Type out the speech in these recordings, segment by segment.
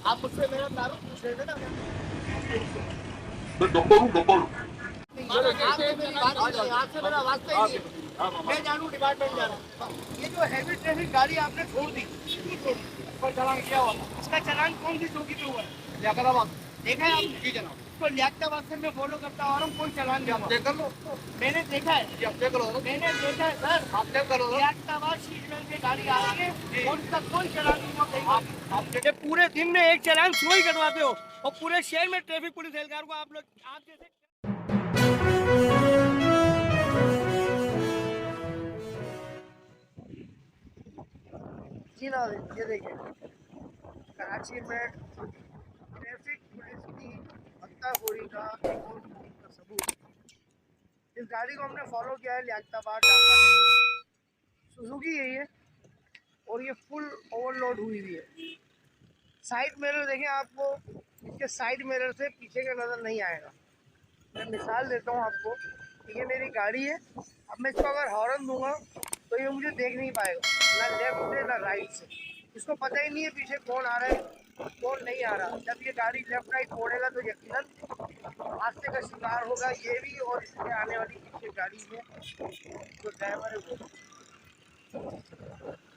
आप मुझसे मेरा दारू पूछ रहे थे ना। मैं गब्बर हूँ, गब्बर। आपसे मेरी बात नहीं है, आपसे मेरा वास्ता ही नहीं है। मैं जानूँ डिपार्टमेंट जाना। ये जो हैवी ट्रैफिक गाड़ी आपने छोड़ दी, क्यों छोड़ी? पर चालान किया हुआ था। इसका चालान कौन सी चौकी पे हुआ है? लियाकताबाद। देखा है आपने? जी जनाब। तो लियाकताबाद से मैं फॉलो करता आ रहा हूँ, कोई चालान नहीं हुआ। चेक कर लो। मैंने देखा है। जी आप चेक करो। मैंने देखा है सर। आप चेक करो। लियाकताबाद सीट बेल्ट पे गाड़ी आ रही है और इसका कोई चालान नहीं हुआ। आप पूरे दिन में एक चालान सुबह ही कटवाते हो और पूरे शहर में ट्रैफिक पुलिस एहलकार को आप लोग आप जैसे जी ना। ये देखिए कराची में ट्रैफिक पुलिस की हत्ताखोरी का एक और का सबूत। इस गाड़ी को हमने फॉलो किया है लियाकताबाद सुजुकी है ये, और ये फुल ओवरलोड हुई हुई है। साइड मिरर देखें, आपको इसके साइड मिरर से पीछे का नज़र नहीं आएगा। मैं मिसाल देता हूँ आपको, ये मेरी गाड़ी है, अब मैं इसको अगर हॉर्न दूंगा तो ये मुझे देख नहीं पाएगा, ना लेफ्ट से ना राइट से। इसको पता ही नहीं है पीछे कौन आ रहा है कौन नहीं आ रहा। जब ये गाड़ी लेफ्ट राइट मोड़ेगा तो यकीनन हादसे का शिकार होगा ये भी, और इसके आने वाली पीछे गाड़ी में जो ड्राइवर है वो।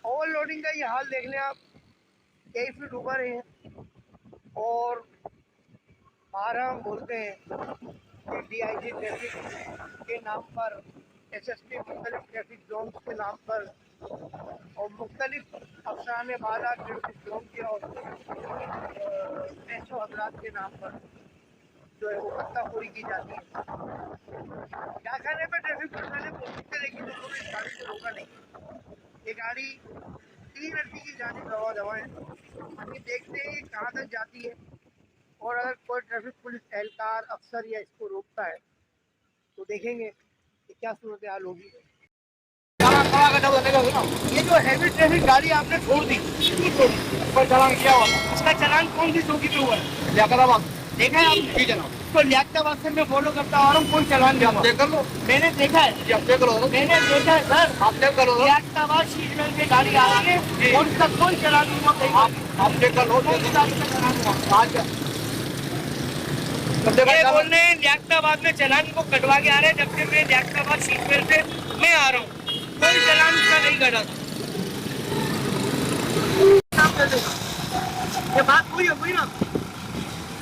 ओवरलोडिंग का ये हाल देख लें आप, 1 फीट ऊपर है और बाहर हम बोलते हैं DIG ट्रैफिक के नाम पर, SSP मुख्तलिफ ट्रैफिक जोन के नाम पर और मुख्तलिफ अफसरान बाला ट्रैफिक जोन के और SO हजरात के नाम पर जो है वो हत्ताखोरी की जाती है। डाखाने पर ट्रैफिक पुलिस वाले कोशिश थे, लेकिन उन्होंने इस गाड़ी को रोका नहीं। ये गाड़ी 3 लड़की की जाने दवा दवाएँ अभी देखते हैं कहाँ तक जाती है, और अगर कोई ट्रैफिक पुलिस एहलकार अफसर या इसको रोकता है तो देखेंगे कि क्या सूरत हाल होगी। ये जो हैवी ट्रैफिक गाड़ी आपने छोड़ दी, क्यों छोड़ी? पर चालान किया हुआ था। इसका चालान कौन सी चौकी पे हुआ है? लियाकताबाद। देखा है आपने? जी जनाब। तो लियाकताबाद से मैं फॉलो करता आ रहा हूँ, कोई चालान नहीं हुआ। चेक कर लो। मैंने देखा है। जी आप चेक करो। मैंने देखा है सर। आप चेक करो। लियाकताबाद सीट बेल्ट पे गाड़ी आ रही है और इसका कोई चालान नहीं हुआ। आप चेक कर लो। ये बोल रहे हैं लियाकताबाद में चालान को कटवा के आ रहे हैं, जबकि मैं लियाकताबाद सीट बेल्ट पे मैं आ रहा हूँ, कोई चालान उसका नहीं कटा। ये बात हुई हो गई ना,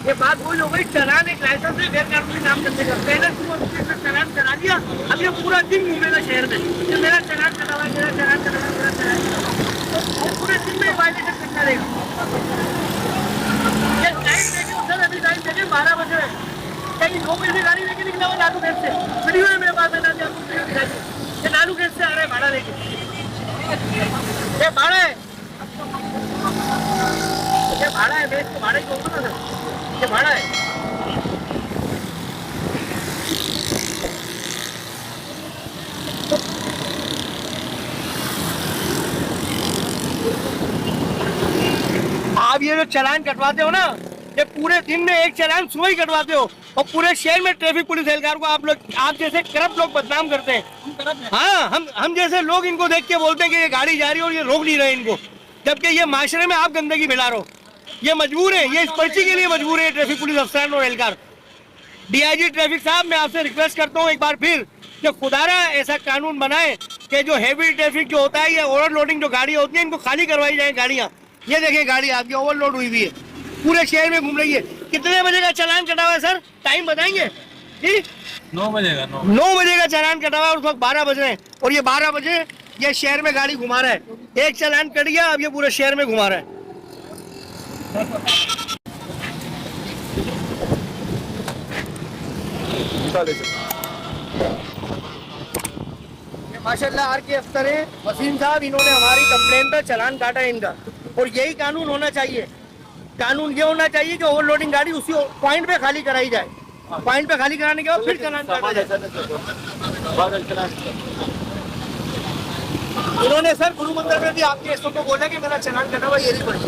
ये बात हुई हो गई। चालान एक लाइसेंस से गैर कानूनी काम करने का, पहले तुम चालान करा दिया, अब ये पूरा दिन घूमेगा शहर में, ये मेरा चालान कटवा, मेरा चालान कटवा, मेरा चालान, और पूरे दिन में वायलेशन करता रहेगा। ये टाइम देखे सर, अभी टाइम देखे 12 बजे है, कहीं 2 बजे से गाड़ी लेके निकला हुआ नालू गेट से, वीडियो है मेरे पास, ये नालू गेट से आ रहा है भाड़ा लेके, ये भाड़ा है, ये भाड़ा है, मैं इसको भाड़े को बोलूँ ना सर, ये भाड़ा है। आप ये जो चालान कटवाते हो ना, ये पूरे दिन में एक चालान सुबह ही कटवाते हो और पूरे शहर में ट्रैफिक पुलिस एहलकार को आप जैसे करप्ट लोग बदनाम करते हैं। हाँ, हम जैसे लोग इनको देख के बोलते हैं कि ये गाड़ी जा रही है और ये रोक नहीं रहे इनको, जबकि ये माशरे में आप गंदगी फैला रहे हो। ये मजबूर है, ये इस पर्ची के लिए मजबूर है ट्रैफिक पुलिस अफसरान और एहलकार। DIG ट्रैफिक साहब, मैं आपसे रिक्वेस्ट करता हूँ एक बार फिर कि खुदारा ऐसा कानून बनाए कि जो हैवी ट्रैफिक जो होता है, ये ओवरलोडिंग जो गाड़ी होती है, इनको खाली करवाई जाए गाड़ियाँ। ये देखें गाड़ी आपकी ओवरलोड हुई हुई है, पूरे शहर में घूम रही है। कितने बजे का चालान कटा हुआ है सर? टाइम बताएंगे जी? 9 बजे का। 9 बजे का चालान कटा हुआ है और उस वक्त 12 बज रहे हैं, और ये 12 बजे ये शहर में गाड़ी घुमा रहा है। एक चालान कट गया, अब ये पूरे शहर में घुमा रहा है। माशाल्लाह आर के अफसर है वसीम साहब, इन्होंने हमारी कंप्लेंट पर चालान काटा है इनका, और यही कानून होना चाहिए। कानून ये होना चाहिए कि ओवरलोडिंग गाड़ी उसी पॉइंट पे खाली कराई जाए, पॉइंट पे खाली कराने के बाद फिर चालान काटा जाए। इन्होंने सर गुरु मंदिर में भी आपके एसओ को बोला कि मेरा चालान कटा हुआ, ये नहीं पड़ी।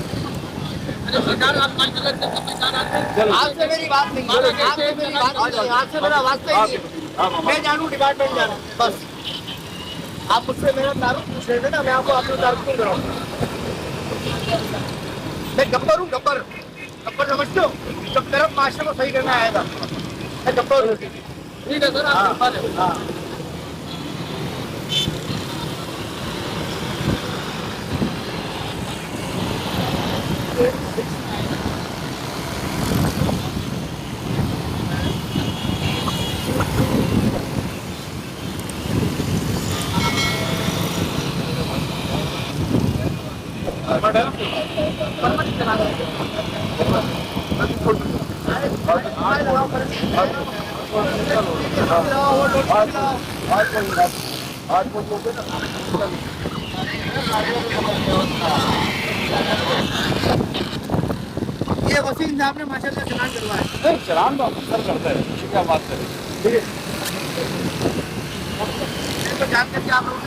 आपसे मेरी बात नहीं, आपसे मेरी बात नहीं, आपसे मेरा वास्ता ही नहीं है। मैं जानूँ डिपार्टमेंट जाना बस। आप मुझसे मेरा दारू पूछ रहे थे ना, मैं आपको आपको दारू क्यों कराऊँ? मैं गब्बर हूँ, गब्बर। चप्पल समझते हो, जब तरफ मास्टर को सही करना आया था चप्पल। ठीक है सर, आप हाँ। ये वसीम साहब ने माशाल्लाह चलान करवाया। नहीं चलान तो अफसर करते हैं, क्या बात करें। ठीक है, तो जान करके आप लोग